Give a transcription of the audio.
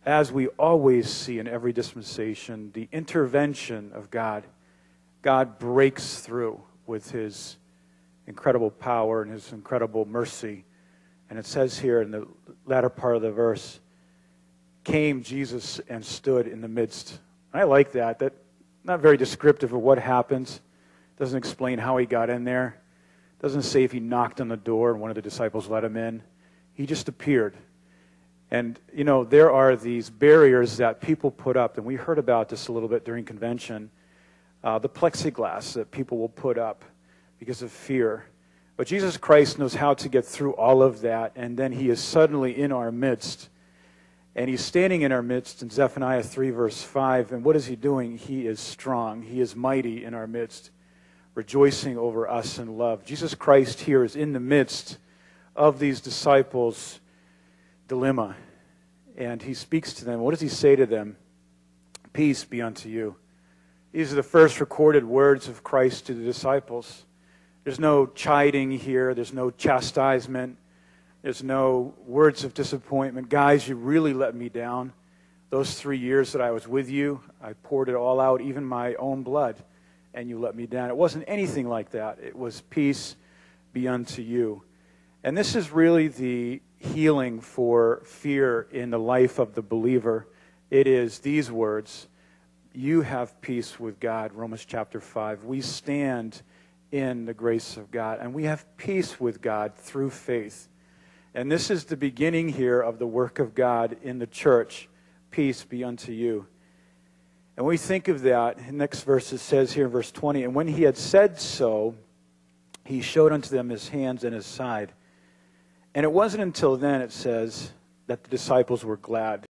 as we always see in every dispensation, the intervention of God. God breaks through with his incredible power and his incredible mercy. And it says here in the latter part of the verse, came Jesus and stood in the midst. I like that. That's not very descriptive of what happens. Doesn't explain how he got in there. Doesn't say if he knocked on the door and one of the disciples let him in. He just appeared. And, you know, there are these barriers that people put up, and we heard about this a little bit during convention, the plexiglass that people will put up because of fear. But Jesus Christ knows how to get through all of that, and then he is suddenly in our midst. And he's standing in our midst in Zephaniah 3, verse 5. And what is he doing? He is strong. He is mighty in our midst, rejoicing over us in love. Jesus Christ here is in the midst of these disciples' dilemma. And he speaks to them. What does he say to them? Peace be unto you. These are the first recorded words of Christ to the disciples. There's no chiding here. There's no chastisement. There's no words of disappointment. Guys, you really let me down. Those 3 years that I was with you, I poured it all out, even my own blood, and you let me down. It wasn't anything like that. It was peace be unto you. And this is really the healing for fear in the life of the believer. It is these words, you have peace with God, Romans chapter 5. We stand in the grace of God, and we have peace with God through faith. And this is the beginning here of the work of God in the church. Peace be unto you. And when we think of that, the next verse it says here in verse 20, and when he had said so, he showed unto them his hands and his side. And it wasn't until then, it says, that the disciples were glad.